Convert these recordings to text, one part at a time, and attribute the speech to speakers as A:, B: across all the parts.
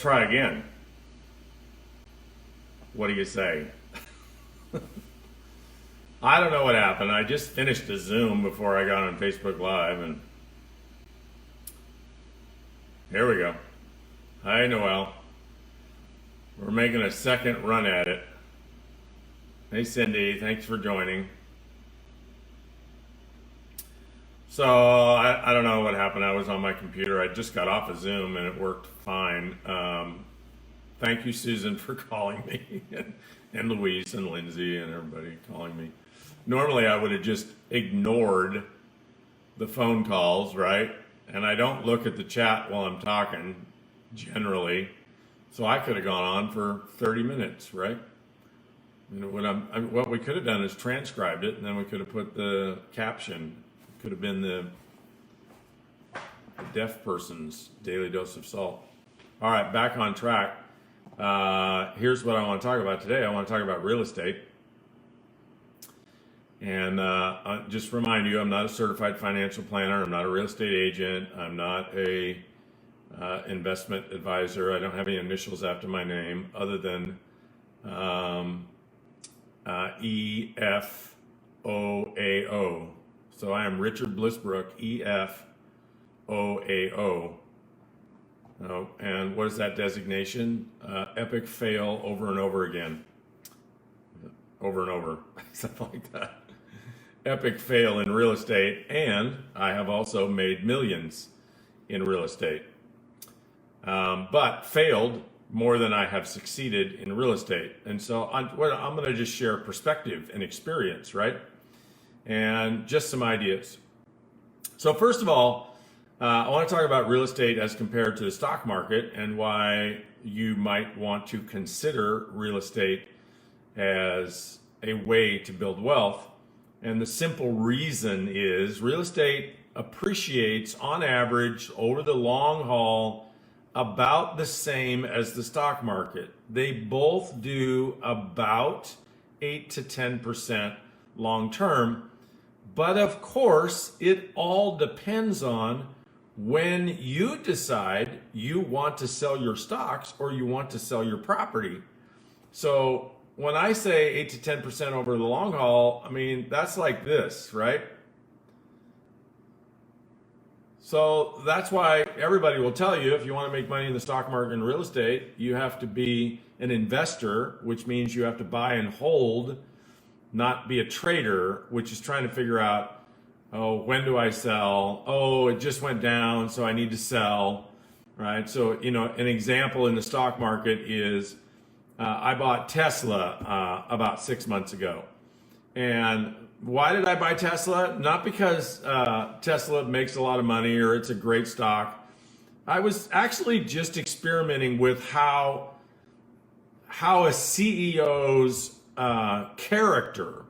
A: try again. What do you say? I don't know what happened. I just finished a Zoom before I got on Facebook Live, and here we go. Hi, Noel. We're making a second run at it. Hey, Cindy. Thanks for joining. So I don't know what happened. I was on my computer. I just got off of Zoom and it worked fine. Thank you, Susan, for calling me, and Louise and Lindsay and everybody calling me. Normally, I would have just ignored the phone calls, right? And I don't look at the chat while I'm talking, generally. So I could have gone on for 30 minutes, right? You know, what we could have done is transcribed it, and then we could have put the caption. It could have been the deaf person's daily dose of salt. All right, back on track. Here's what I want to talk about today. I want to talk about real estate. And just remind you, I'm not a certified financial planner. I'm not a real estate agent. I'm not a investment advisor. I don't have any initials after my name other than EFOAO. So I am Richard Bliss Brooke, EFOAO. Oh, and what is that designation? Epic fail over and over again. Over and over, something like that. Epic fail in real estate, and I have also made millions in real estate. But failed more than I have succeeded in real estate. And so I'm going to just share perspective and experience, right? And just some ideas. So first of all, I want to talk about real estate as compared to the stock market and why you might want to consider real estate as a way to build wealth. And the simple reason is real estate appreciates on average over the long haul about the same as the stock market. They both do about 8 to 10% long term. But of course, it all depends on when you decide you want to sell your stocks or you want to sell your property. So when I say 8 to 10% over the long haul, I mean, that's like this, right? So that's why everybody will tell you if you want to make money in the stock market and real estate, you have to be an investor, which means you have to buy and hold, not be a trader, which is trying to figure out, oh, when do I sell? Oh, it just went down, so I need to sell, right? So, you know, an example in the stock market is I bought Tesla about 6 months ago. And why did I buy Tesla? Not because Tesla makes a lot of money or it's a great stock. I was actually just experimenting with how a CEO's character,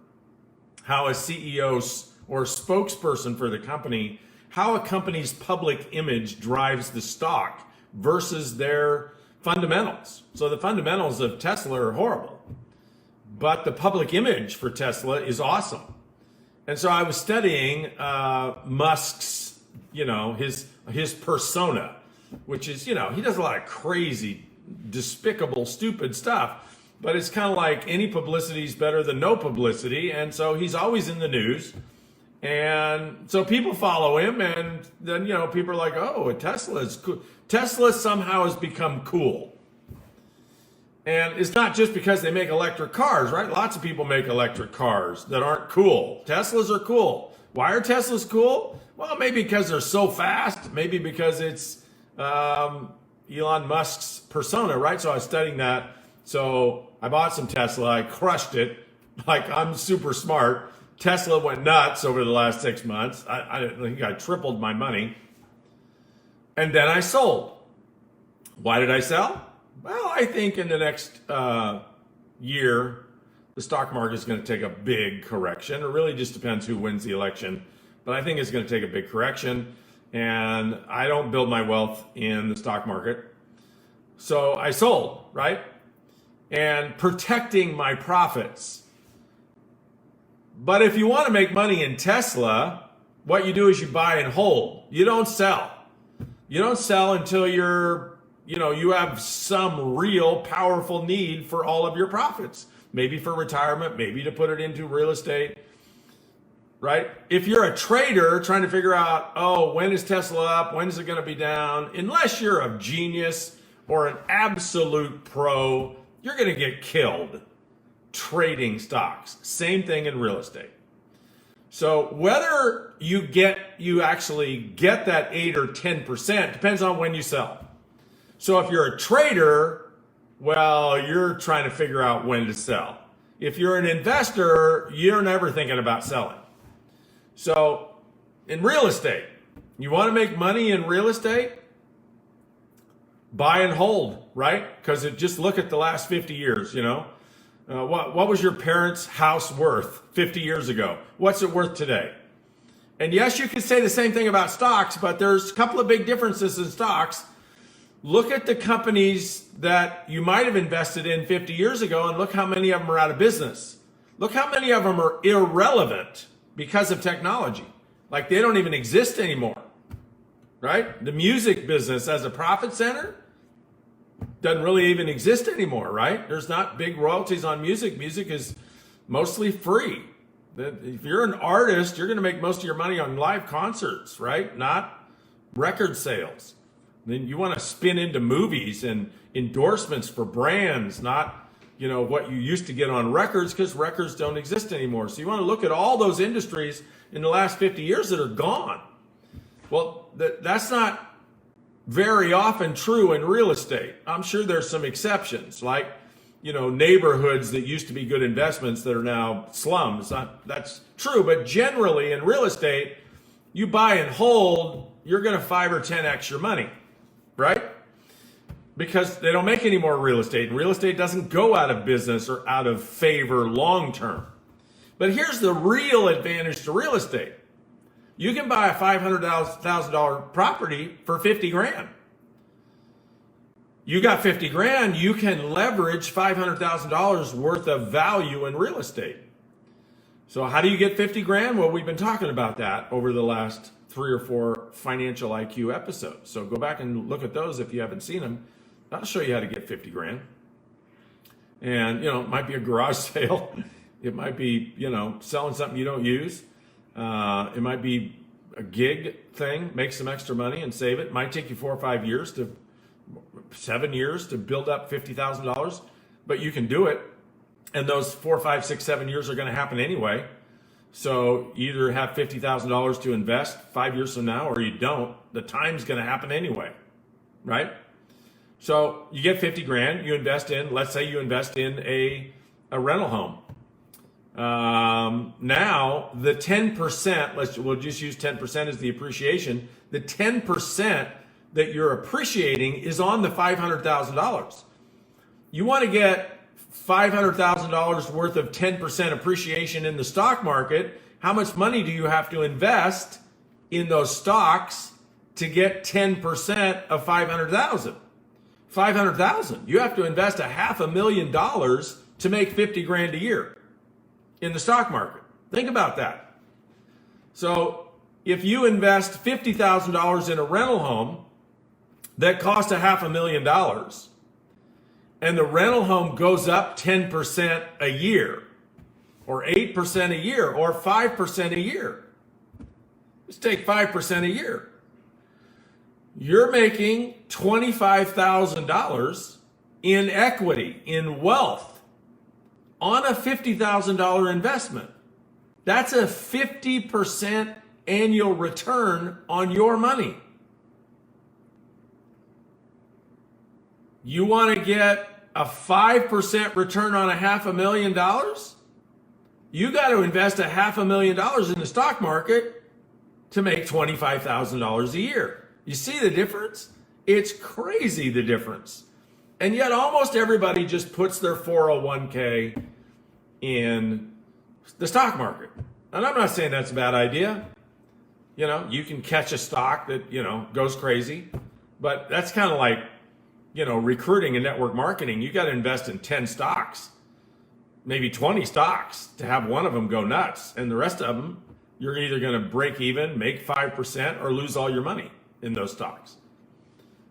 A: how a CEO's or spokesperson for the company, how a company's public image drives the stock versus their fundamentals. So the fundamentals of Tesla are horrible, but the public image for Tesla is awesome. And so I was studying Musk's, you know, his persona, which is, you know, he does a lot of crazy, despicable, stupid stuff, but it's kind of like any publicity is better than no publicity. And so he's always in the news. And so people follow him, and then, you know, people are like, oh, Tesla is cool. Tesla somehow has become cool. And it's not just because they make electric cars, right? Lots of people make electric cars that aren't cool. Teslas are cool. Why are Teslas cool? Well, maybe because they're so fast. Maybe because it's Elon Musk's persona, right? So I was studying that. So I bought some Tesla. I crushed it. Like, I'm super smart. Tesla went nuts over the last 6 months. I think I tripled my money. And then I sold. Why did I sell? Well, I think in the next year, the stock market is going to take a big correction. It really just depends who wins the election. But I think it's going to take a big correction. And I don't build my wealth in the stock market. So I sold, right? And protecting my profits. But if you want to make money in Tesla, what you do is you buy and hold. You don't sell. You don't sell until you're you have some real powerful need for all of your profits, maybe for retirement, maybe to put it into real estate, right? If you're a trader trying to figure out, oh, when is Tesla up? When is it going to be down? Unless you're a genius or an absolute pro, you're going to get killed trading stocks. Same thing in real estate. So whether you actually get that 8 or 10% depends on when you sell. So if you're a trader, well, you're trying to figure out when to sell. If you're an investor, you're never thinking about selling. So in real estate, you want to make money in real estate? Buy and hold, right? Because just look at the last 50 years, what was your parents' house worth 50 years ago? What's it worth today? And yes, you could say the same thing about stocks, but there's a couple of big differences in stocks. Look at the companies that you might have invested in 50 years ago and look how many of them are out of business. Look how many of them are irrelevant because of technology. Like they don't even exist anymore, right? The music business as a profit center doesn't really even exist anymore, right? There's not big royalties on music. Music is mostly free. If you're an artist, you're going to make most of your money on live concerts, right? Not record sales. Then you want to spin into movies and endorsements for brands, not, what you used to get on records, because records don't exist anymore. So you want to look at all those industries in the last 50 years that are gone. Well, that's not very often true in real estate. I'm sure there's some exceptions, like, neighborhoods that used to be good investments that are now slums. That's true, but generally in real estate, you buy and hold, you're going to 5 or 10x your money, right? Because they don't make any more real estate, and real estate doesn't go out of business or out of favor long term. But here's the real advantage to real estate. You can buy a $500,000 property for 50 grand. You got 50 grand, you can leverage $500,000 worth of value in real estate. So how do you get 50 grand? Well, we've been talking about that over the last 3 or 4 financial IQ episodes. So go back and look at those if you haven't seen them. That'll show you how to get 50 grand. And, it might be a garage sale. It might be, selling something you don't use. It might be a gig thing, make some extra money and save it. It might take you 4 or 5 years 7 years to build up $50,000, but you can do it. And those 4, 5, 6, 7 years are going to happen anyway. So either have $50,000 to invest 5 years from now, or you don't. The time's going to happen anyway, right? So you get 50 grand, you invest in, let's say you invest in a rental home. Now the 10%, we'll just use 10% as the appreciation. The 10% that you're appreciating is on the $500,000. You want to get $500,000 worth of 10% appreciation in the stock market. How much money do you have to invest in those stocks to get 10% of 500,000? 500,000. You have to invest $500,000 to make 50 grand a year in the stock market. Think about that. So if you invest $50,000 in a rental home that costs $500,000 and the rental home goes up 10% a year or 8% a year or 5% a year, let's take 5% a year. You're making $25,000 in equity, in wealth, on a $50,000 investment. That's a 50% annual return on your money. You want to get a 5% return on $500,000? You got to invest $500,000 in the stock market to make $25,000 a year. You see the difference? It's crazy, the difference. And yet almost everybody just puts their 401k in the stock market. And I'm not saying that's a bad idea. You can catch a stock that, goes crazy. But that's kind of like, recruiting and network marketing. You got to invest in 10 stocks, maybe 20 stocks to have one of them go nuts. And the rest of them, you're either going to break even, make 5%, or lose all your money in those stocks.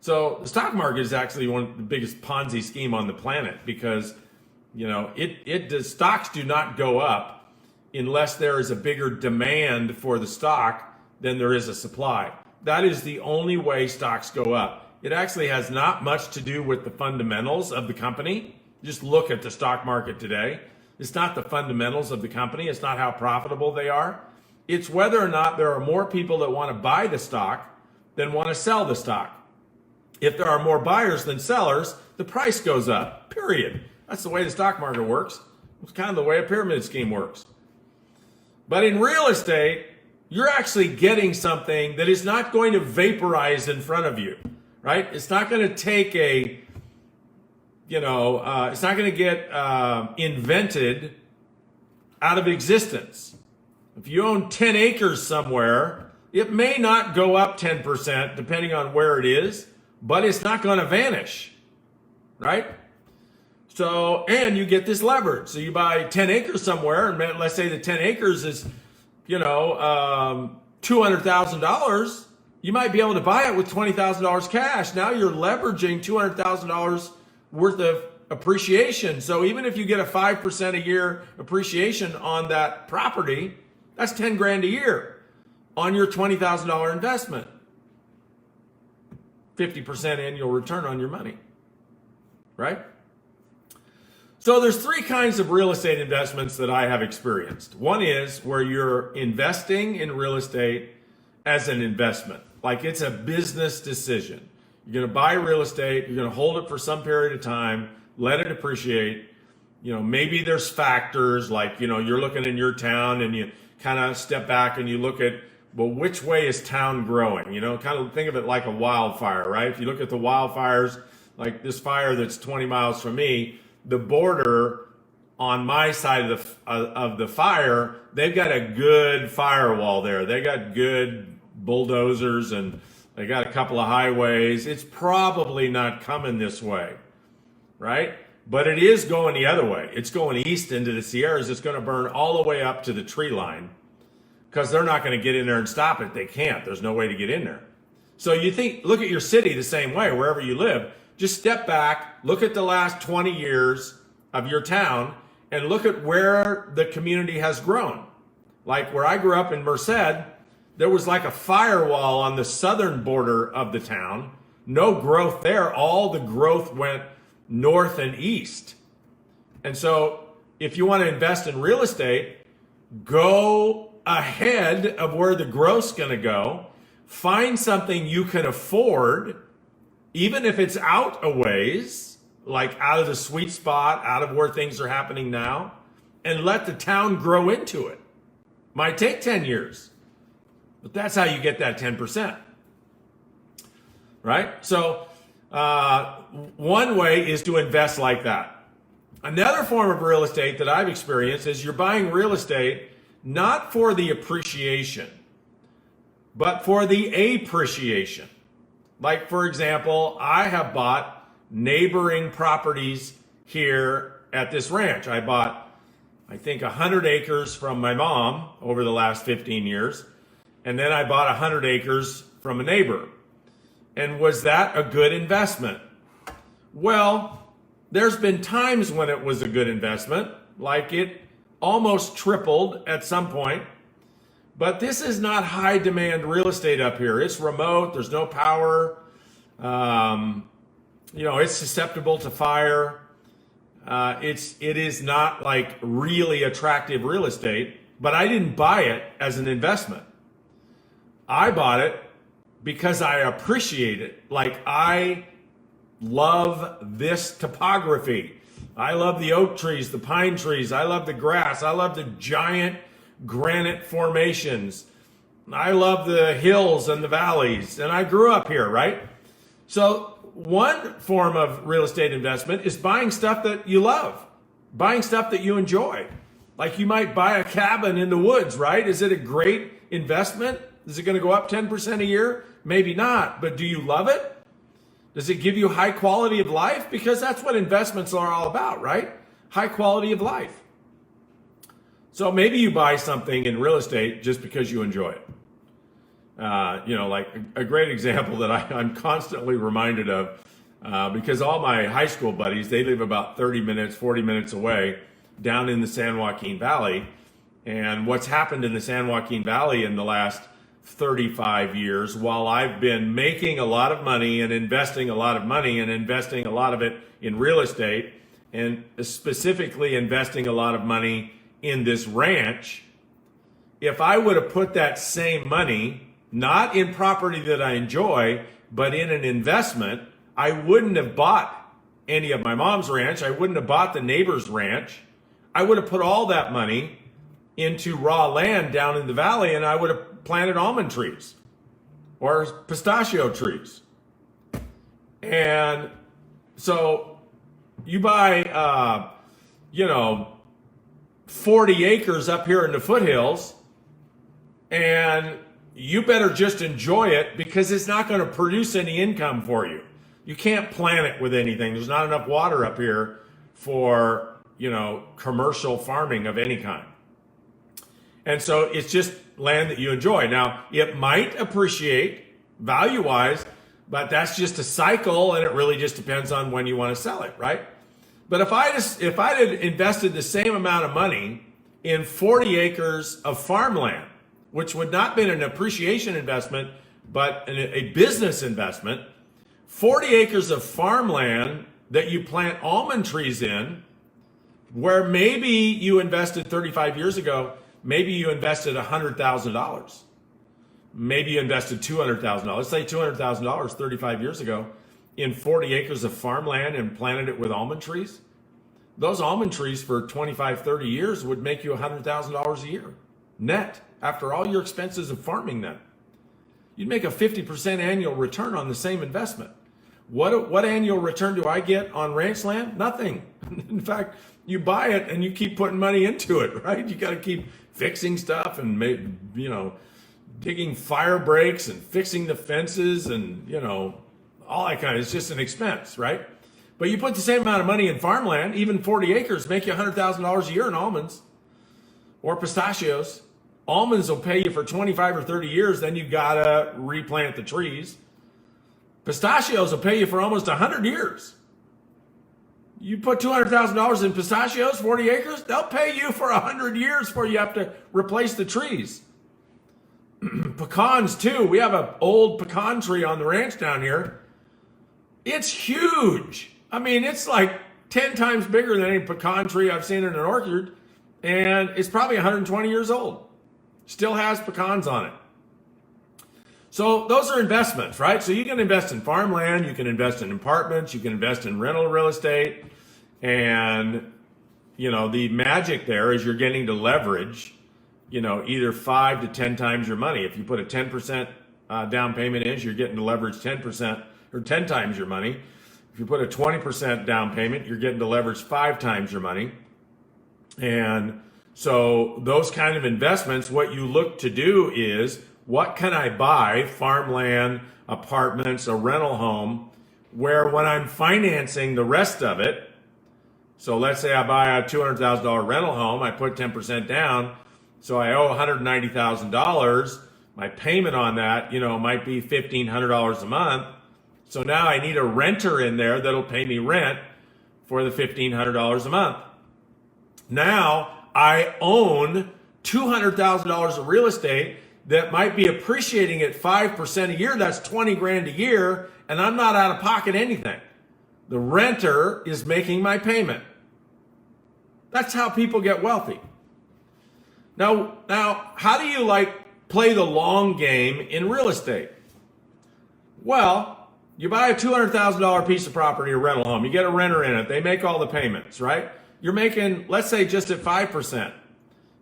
A: So the stock market is actually one of the biggest Ponzi scheme on the planet because, stocks do not go up unless there is a bigger demand for the stock than there is a supply. That is the only way stocks go up. It actually has not much to do with the fundamentals of the company. Just look at the stock market today. It's not the fundamentals of the company. It's not how profitable they are. It's whether or not there are more people that want to buy the stock than want to sell the stock. If there are more buyers than sellers, the price goes up, period. That's the way the stock market works. It's kind of the way a pyramid scheme works. But in real estate, you're actually getting something that is not going to vaporize in front of you, right? It's not going to take it's not going to get invented out of existence. If you own 10 acres somewhere, it may not go up 10% depending on where it is, but it's not going to vanish, right? So, and you get this leverage. So you buy 10 acres somewhere, and let's say the 10 acres is, $200,000. You might be able to buy it with $20,000 cash. Now you're leveraging $200,000 worth of appreciation. So even if you get a 5% a year appreciation on that property, that's 10 grand a year on your $20,000 investment. 50% annual return on your money, right? So there's three kinds of real estate investments that I have experienced. One is where you're investing in real estate as an investment, like it's a business decision. You're going to buy real estate, you're going to hold it for some period of time, let it appreciate. Maybe there's factors like, you're looking in your town and you kind of step back and you look at, well, which way is town growing? Kind of think of it like a wildfire, right? If you look at the wildfires, like this fire that's 20 miles from me, the border on my side of the fire, they've got a good firewall there. They got good bulldozers and they got a couple of highways. It's probably not coming this way, right? But it is going the other way. It's going east into the Sierras. It's going to burn all the way up to the tree line because they're not going to get in there and stop it. They can't. There's no way to get in there. So look at your city the same way, wherever you live. Just step back, look at the last 20 years of your town, and look at where the community has grown. Like where I grew up in Merced, there was like a firewall on the southern border of the town. No growth there. All the growth went north and east. And so if you want to invest in real estate, go ahead of where the growth's going to go. Find something you can afford, even if it's out a ways, like out of the sweet spot, out of where things are happening now, and let the town grow into it. Might take 10 years, but that's how you get that 10%, right? So one way is to invest like that. Another form of real estate that I've experienced is you're buying real estate not for the appreciation, but for the appreciation. Like, for example, I have bought neighboring properties here at this ranch. I bought, I think, 100 acres from my mom over the last 15 years. And then I bought 100 acres from a neighbor. And was that a good investment? Well, there's been times when it was a good investment, like it almost tripled at some point. But this is not high demand real estate up here. It's remote. There's no power. It's susceptible to fire. It is not like really attractive real estate, but I didn't buy it as an investment. I bought it because I appreciate it. Like, I love this topography. I love the oak trees, the pine trees. I love the grass. I love the giant granite formations. I love the hills and the valleys. And I grew up here, right? So one form of real estate investment is buying stuff that you love, buying stuff that you enjoy. Like, you might buy a cabin in the woods, right? Is it a great investment? Is it going to go up 10% a year? Maybe not, but do you love it? Does it give you high quality of life? Because that's what investments are all about, right? High quality of life. So maybe you buy something in real estate just because you enjoy it. Like a great example that I'm constantly reminded of, because all my high school buddies, they live about 30 minutes, 40 minutes away down in the San Joaquin Valley. And what's happened in the San Joaquin Valley in the last 35 years, while I've been making a lot of money and investing a lot of money and investing a lot of it in real estate, and specifically investing a lot of money in this ranch, if I would have put that same money, not in property that I enjoy, but in an investment, I wouldn't have bought any of my mom's ranch. I wouldn't have bought the neighbor's ranch. I would have put all that money into raw land down in the valley, and I would have planted almond trees or pistachio trees. And so you buy, 40 acres up here in the foothills, and you better just enjoy it, because it's not going to produce any income for you. You can't plant it with anything. There's not enough water up here for, commercial farming of any kind. And so it's just land that you enjoy. Now, it might appreciate value-wise, but that's just a cycle, and it really just depends on when you want to sell it, right? But if I had invested the same amount of money in 40 acres of farmland, which would not have been an appreciation investment, but a business investment, 40 acres of farmland that you plant almond trees in, where maybe you invested 35 years ago, maybe you invested $100,000. Maybe you invested $200,000. Let's say $200,000 35 years ago in 40 acres of farmland and planted it with almond trees. Those almond trees for 25, 30 years would make you $100,000 a year net after all your expenses of farming them. You'd make a 50% annual return on the same investment. What annual return do I get on ranch land? Nothing. In fact, you buy it and you keep putting money into it, right? You got to keep fixing stuff and digging fire breaks and fixing the fences and, all that kind of, it's just an expense, right? But you put the same amount of money in farmland, even 40 acres, make you $100,000 a year in almonds or pistachios. Almonds will pay you for 25 or 30 years, then you gotta replant the trees. Pistachios will pay you for almost 100 years. You put $200,000 in pistachios, 40 acres, they'll pay you for 100 years before you have to replace the trees. Pecans too. We have an old pecan tree on the ranch down here. It's huge. I mean, it's like 10 times bigger than any pecan tree I've seen in an orchard, and it's probably 120 years old. Still has pecans on it. So those are investments, right? So you can invest in farmland, you can invest in apartments, you can invest in rental real estate, and the magic there is you're getting to leverage, either 5 to 10 times your money. If you put a 10% down payment in, you're getting to leverage 10% or 10 times your money. If you put a 20% down payment, you're getting to leverage 5 times your money. And so those kind of investments, what you look to do is, what can I buy, farmland, apartments, a rental home, where when I'm financing the rest of it, so let's say I buy a $200,000 rental home, I put 10% down, so I owe $190,000. My payment on that, might be $1,500 a month. So now I need a renter in there that'll pay me rent for the $1,500 a month. Now I own $200,000 of real estate that might be appreciating at 5% a year. That's 20 grand a year, and I'm not out of pocket anything. The renter is making my payment. That's how people get wealthy. Now, how do you play the long game in real estate? Well, you buy a $200,000 piece of property, a rental home. You get a renter in it. They make all the payments, right? You're making, let's say just at 5%,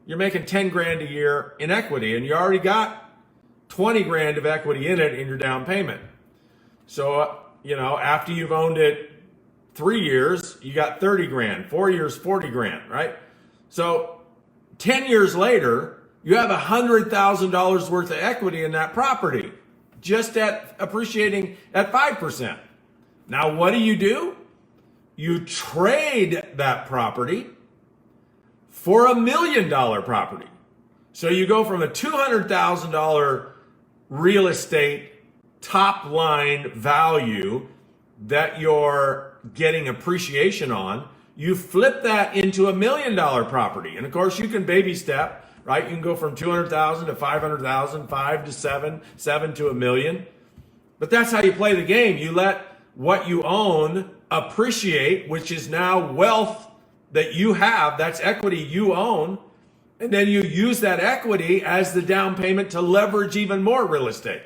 A: you're making 10 grand a year in equity, and you already got 20 grand of equity in it in your down payment. So, after you've owned it 3 years, you got 30 grand, 4 years, 40 grand, right? So 10 years later, you have $100,000 worth of equity in that property, just at appreciating at 5%. Now, what do? You trade that property for $1 million property. So you go from a $200,000 real estate top line value that you're getting appreciation on, you flip that into $1 million property. And of course you can baby step, right? You can go from 200,000 to 500,000, 5 to 7, 7 to $1 million. But that's how you play the game. You let what you own appreciate, which is now wealth that you have. That's equity you own. And then you use that equity as the down payment to leverage even more real estate.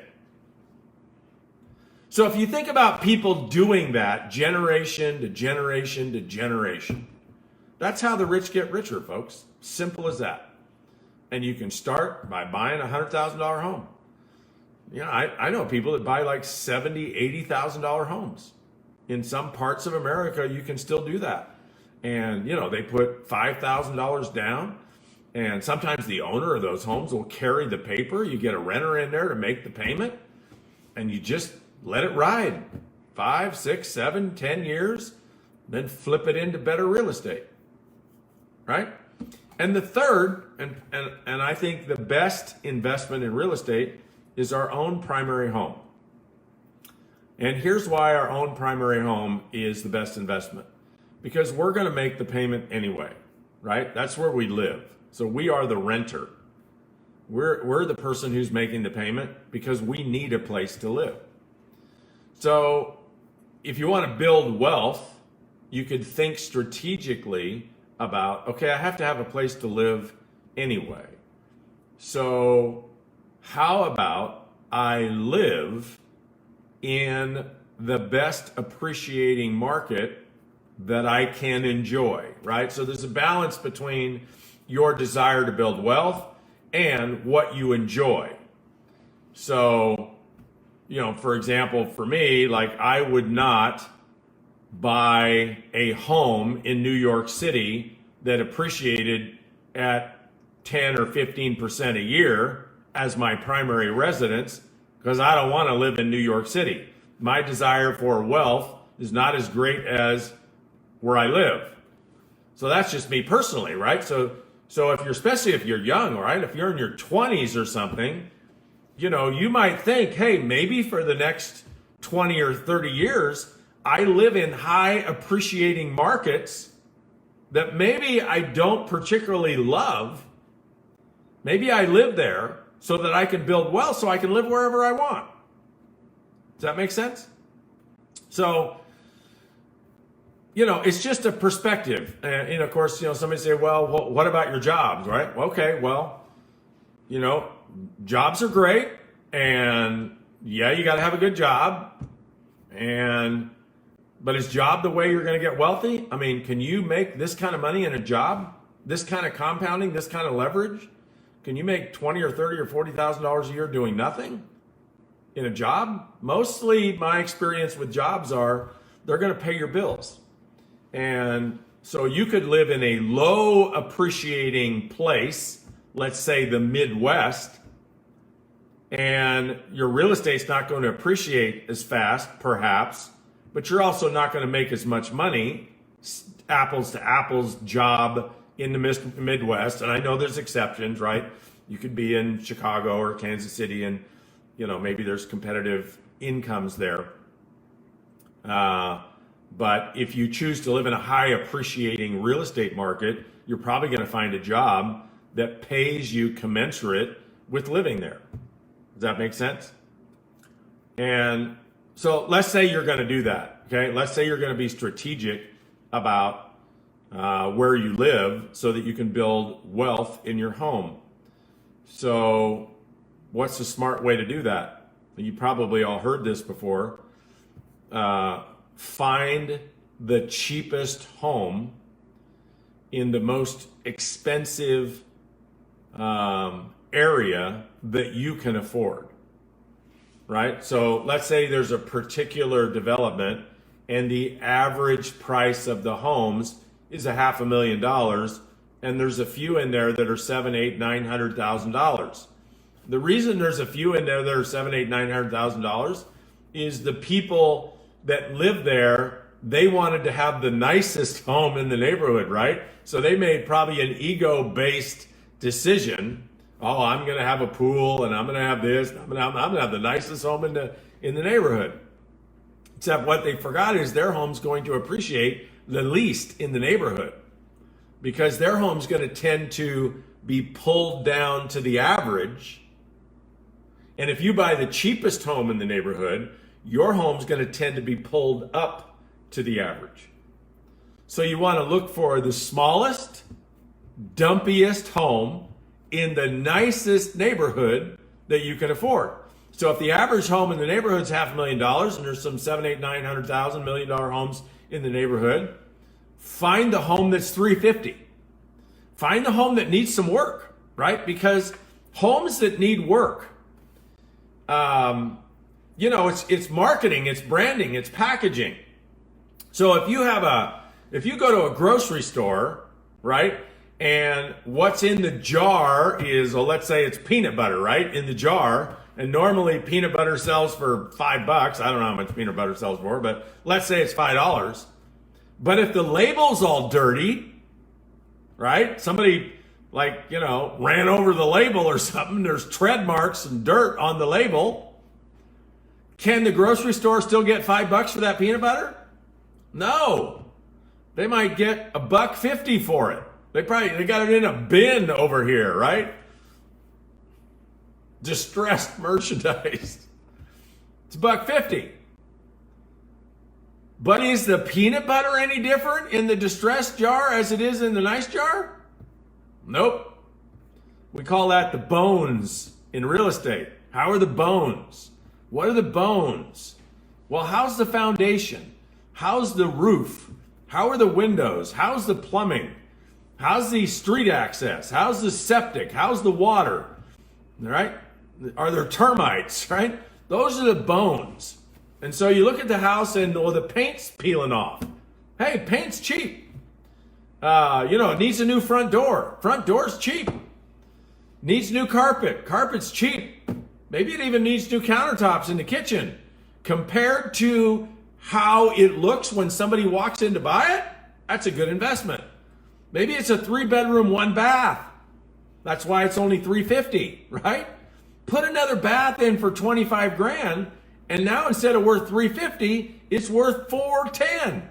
A: So if you think about people doing that generation to generation to generation, that's how the rich get richer, folks. Simple as that. And you can start by buying a $100,000 home. You know, I know people that buy like $70,000, $80,000 homes. In some parts of America, you can still do that. And, you know, they put $5,000 down. And sometimes the owner of those homes will carry the paper. You get a renter in there to make the payment. And you just let it ride 5, 6, 7, 10 years. Then flip it into better real estate. Right? And the third, and I think the best investment in real estate is our own primary home. And here's why our own primary home is the best investment. Because we're going to make the payment anyway, right? That's where we live. So we are the renter. We're the person who's making the payment because we need a place to live. So if you want to build wealth, you could think strategically about, okay, I have to have a place to live anyway. So how about I live in the best appreciating market that I can enjoy, right? So there's a balance between your desire to build wealth and what you enjoy. So, you know, for example, for me, like I would not buy a home in New York City that appreciated at 10 or 15% a year as my primary residence, because I don't want to live in New York City. My desire for wealth is not as great as where I live. So that's just me personally, right? So if you're, especially if you're young, right? If you're in your 20s or something, you know, you might think, hey, maybe for the next 20 or 30 years, I live in high appreciating markets that maybe I don't particularly love. Maybe I live there so that I can build wealth so I can live wherever I want. Does that make sense? So, you know, it's just a perspective. And of course, you know, somebody say, well, what about your jobs, right? Okay, well, you know, jobs are great. And yeah, you got to have a good job. But is job the way you're going to get wealthy? I mean, can you make this kind of money in a job? This kind of compounding, this kind of leverage? Can you make $20 or $30 or $40,000 a year doing nothing in a job? Mostly my experience with jobs are they're going to pay your bills. And so you could live in a low appreciating place, let's say the Midwest, and your real estate's not going to appreciate as fast, perhaps, but you're also not going to make as much money, apples to apples job in the Midwest. And I know there's exceptions, right? You could be in Chicago or Kansas City and, you know, maybe there's competitive incomes there. But if you choose to live in a high appreciating real estate market, you're probably going to find a job that pays you commensurate with living there. Does that make sense? And so let's say you're going to do that. Okay. Let's say you're going to be strategic about where you live so that you can build wealth in your home. So what's the smart way to do that? You probably all heard this before. Find the cheapest home in the most expensive area that you can afford, right? So let's say there's a particular development and the average price of the homes is $500,000, and there's a few in there that are $700,000, $800,000, $900,000. The reason there's a few in there that are $700,000, $800,000, $900,000 is the people that live there, they wanted to have the nicest home in the neighborhood, right? So they made probably an ego-based decision Oh, I'm going to have a pool, and I'm going to have this, and I'm going to have the nicest home in the neighborhood. Except what they forgot is their home's going to appreciate the least in the neighborhood, because their home's going to tend to be pulled down to the average. And if you buy the cheapest home in the neighborhood, your home's going to tend to be pulled up to the average. So you want to look for the smallest, dumpiest home in the nicest neighborhood that you can afford. So if the average home in the neighborhood is $500,000, and there's some $700,000, $800,000, $900,000 $1 million homes in the neighborhood, find the home that's $350,000. Find the home that needs some work, right? Because homes that need work, it's marketing, it's branding, it's packaging. So if you go to a grocery store, right, and what's in the jar is, well, let's say it's peanut butter, right, in the jar, and normally peanut butter sells for $5. I don't know how much peanut butter sells for, but let's say it's $5. But if the label's all dirty, right, somebody ran over the label or something, there's tread marks and dirt on the label, can the grocery store still get $5 for that peanut butter? No. They might get $1.50 for it. They got it in a bin over here, right? Distressed merchandise. It's $1.50. But is the peanut butter any different in the distressed jar as it is in the nice jar? Nope. We call that the bones in real estate. How are the bones? What are the bones? Well, how's the foundation? How's the roof? How are the windows? How's the plumbing? How's the street access? How's the septic? How's the water? All right? Are there termites, right? Those are the bones. And so you look at the house and, well, the paint's peeling off. Hey, paint's cheap. It needs a new front door. Front door's cheap. Needs new carpet. Carpet's cheap. Maybe it even needs new countertops in the kitchen. Compared to how it looks when somebody walks in to buy it, that's a good investment. Maybe it's a 3-bedroom, 1 bath. That's why it's only $350, right? Put another bath in for $25,000, and now instead of worth $350, it's worth $410.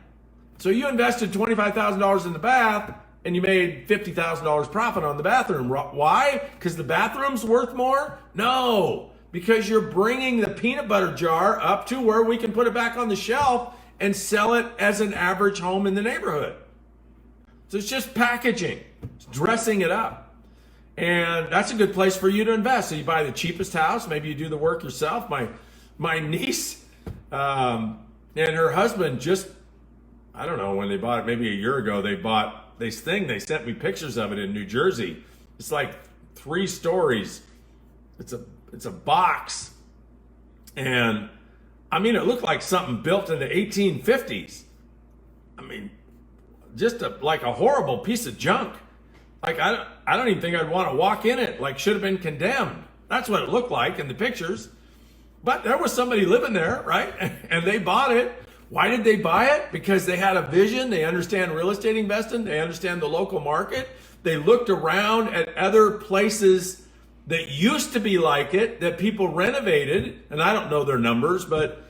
A: So you invested $25,000 in the bath, and you made $50,000 profit on the bathroom. Why? Because the bathroom's worth more? No, because you're bringing the peanut butter jar up to where we can put it back on the shelf and sell it as an average home in the neighborhood. So it's just packaging, it's dressing it up. And that's a good place for you to invest. So you buy the cheapest house, maybe you do the work yourself. My niece and her husband I don't know when they bought it, maybe a year ago, they bought this thing. They sent me pictures of it in New Jersey. It's like 3 stories. It's a box. And I mean, it looked like something built in the 1850s. I mean, just like a horrible piece of junk. Like, I don't even think I'd want to walk in it. Like, should have been condemned. That's what it looked like in the pictures. But there was somebody living there, right? And they bought it. Why did they buy it? Because they had a vision. They understand real estate investing. They understand the local market. They looked around at other places that used to be like it, that people renovated. And I don't know their numbers, but,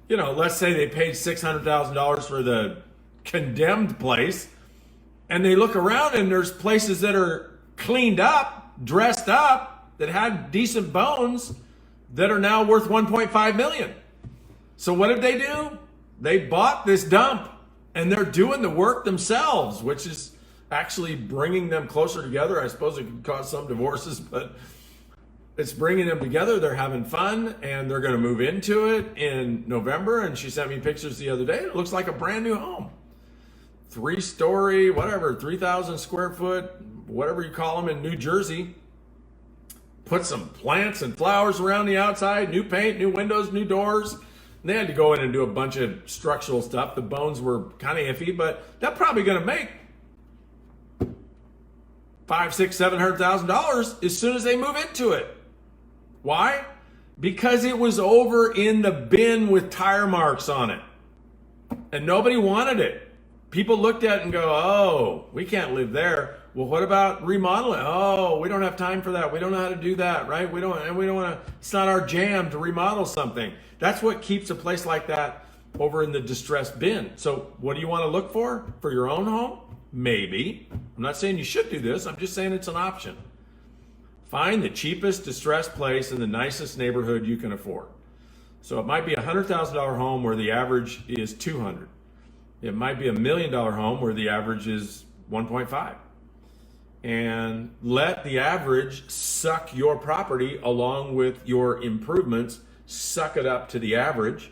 A: let's say they paid $600,000 for the condemned place. And they look around and there's places that are cleaned up, dressed up, that had decent bones that are now worth $1.5 million. So what did they do? They bought this dump and they're doing the work themselves, which is actually bringing them closer together. I suppose it could cause some divorces, but it's bringing them together. They're having fun and they're going to move into it in November. And she sent me pictures the other day. It looks like a brand new home. 3-story, whatever, 3,000 square foot, whatever you call them in New Jersey. Put some plants and flowers around the outside, new paint, new windows, new doors. And they had to go in and do a bunch of structural stuff. The bones were kind of iffy, but they're probably going to make $500,000, $600,000, $700,000 as soon as they move into it. Why? Because it was over in the bin with tire marks on it. And nobody wanted it. People looked at it and go, oh, we can't live there. Well, what about remodeling? Oh, we don't have time for that. We don't know how to do that, right? We don't want to, it's not our jam to remodel something. That's what keeps a place like that over in the distressed bin. So what do you want to look for your own home? Maybe. I'm not saying you should do this. I'm just saying it's an option. Find the cheapest distressed place in the nicest neighborhood you can afford. So it might be a $100,000 home where the average is 200. It might be $1 million home where the average is 1.5. And let the average suck your property along with your improvements, suck it up to the average.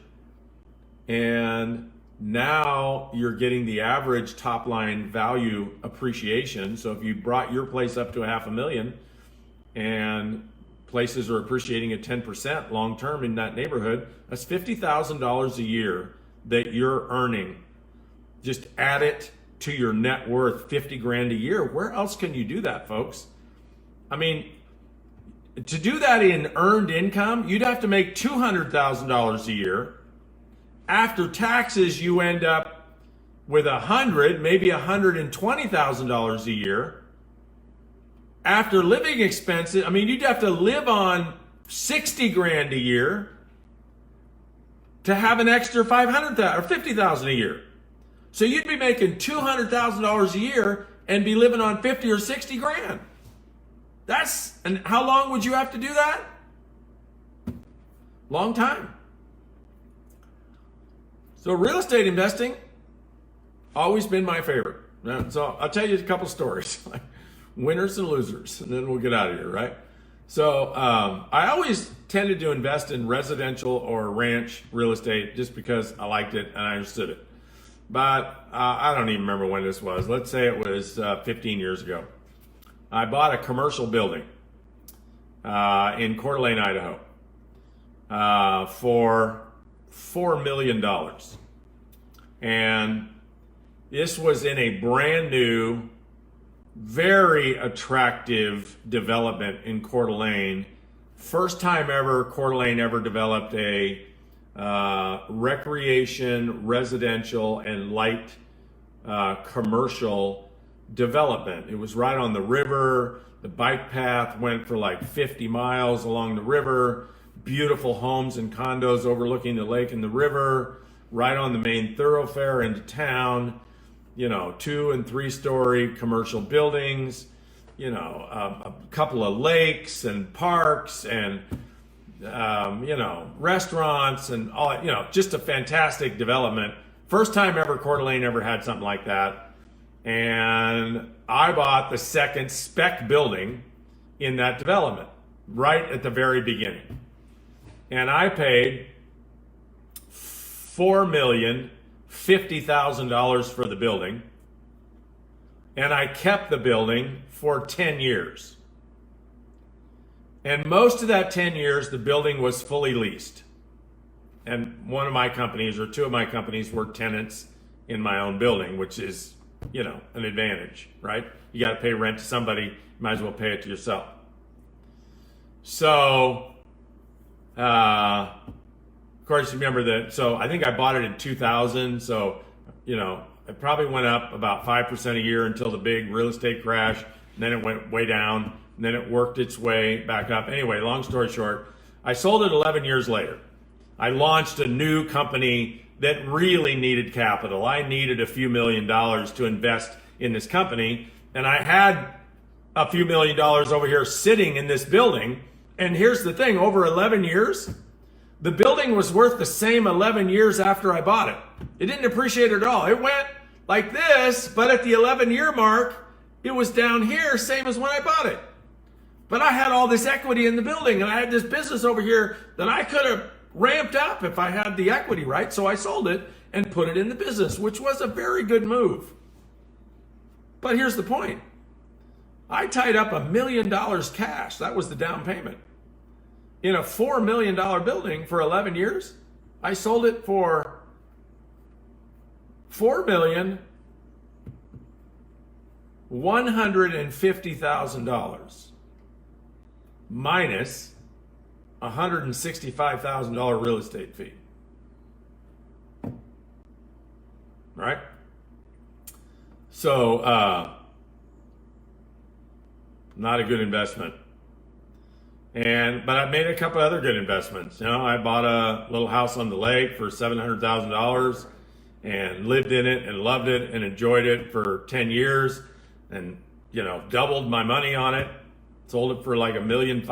A: And now you're getting the average top line value appreciation. So if you brought your place up to $500,000 and places are appreciating at 10% long term in that neighborhood, that's $50,000 a year that you're earning. Just add it to your net worth, 50 grand a year. Where else can you do that, folks? I mean, to do that in earned income, you'd have to make $200,000 a year. After taxes, you end up with maybe $120,000 a year. After living expenses, I mean, you'd have to live on 60 grand a year to have an extra 500,000 or 50,000 a year. So you'd be making $200,000 a year and be living on 50 or 60 grand. And how long would you have to do that? Long time. So real estate investing, always been my favorite. So I'll tell you a couple stories, winners and losers, and then we'll get out of here, right? So I always tended to invest in residential or ranch real estate just because I liked it and I understood it. But I don't even remember when this was. Let's say it was 15 years ago. I bought a commercial building in Coeur d'Alene, Idaho for $4 million. And this was in a brand new, very attractive development in Coeur d'Alene. First time ever Coeur d'Alene ever developed a recreation, residential, and light commercial development. It was right on the river. The bike path went for like 50 miles along the river. Beautiful homes and condos overlooking the lake and the river, right on the main thoroughfare into town. 2- and 3-story commercial buildings, a couple of lakes and parks and restaurants and all, just a fantastic development. First time ever Coeur d'Alene ever had something like that. And I bought the second spec building in that development right at the very beginning. And I paid $4,050,000 for the building. And I kept the building for 10 years. And most of that 10 years, the building was fully leased. And one of my companies or two of my companies were tenants in my own building, which is, an advantage, right? You got to pay rent to somebody, you might as well pay it to yourself. So, of course, remember that. So I think I bought it in 2000. So, it probably went up about 5% a year until the big real estate crash. And then it went way down. And then it worked its way back up. Anyway, long story short, I sold it 11 years later. I launched a new company that really needed capital. I needed a few $1 million to invest in this company. And I had a few $1 million over here sitting in this building. And here's the thing, over 11 years, the building was worth the same 11 years after I bought it. It didn't appreciate at all. It went like this, but at the 11-year mark, it was down here, same as when I bought it. But I had all this equity in the building, and I had this business over here that I could have ramped up if I had the equity, right? So I sold it and put it in the business, which was a very good move. But here's the point. I tied up $1 million cash. That was the down payment. In a $4 million building for 11 years, I sold it for $4,150,000 minus $165,000 real estate fee. Right? So Not a good investment. But I made a couple other good investments. You know, I bought a little house on the lake for $700,000 and lived in it and loved it and enjoyed it for 10 years and, you know, doubled my money on it. Sold it for like $1.5 million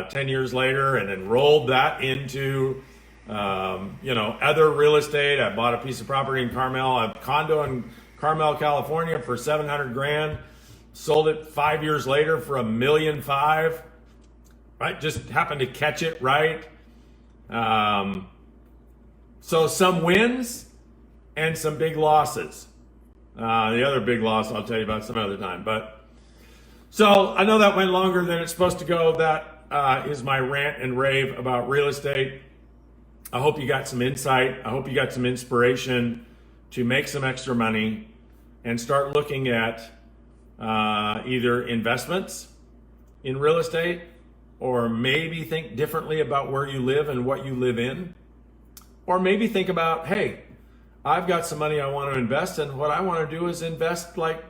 A: 10 years later, and then rolled that into, you know, other real estate. I bought a piece of property in Carmel, a condo in Carmel, California for $700,000. Sold it 5 years later for $1.5 million. Right, just happened to catch it right. So some wins and some big losses. The other big loss I'll tell you about some other time. But so I know that went longer than it's supposed to go. That is my rant and rave about real estate. I hope you got some insight. I hope you got some inspiration to make some extra money and start looking at either investments in real estate, or maybe think differently about where you live and what you live in, or maybe think about, hey, I've got some money I want to invest, and what I want to do is invest like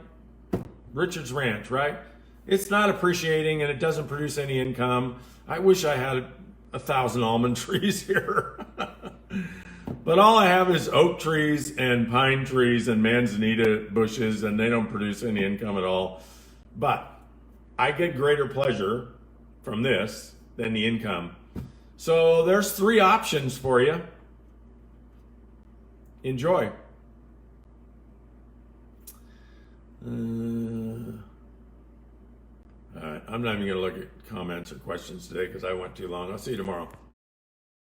A: Richard's Ranch, right? It's not appreciating and it doesn't produce any income. I wish I had 1,000 almond trees here. But all I have is oak trees and pine trees and manzanita bushes, and they don't produce any income at all. But I get greater pleasure from this than the income. So there's 3 options for you. Enjoy. All right, I'm not even going to look at comments or questions today because I went too long. I'll see you tomorrow.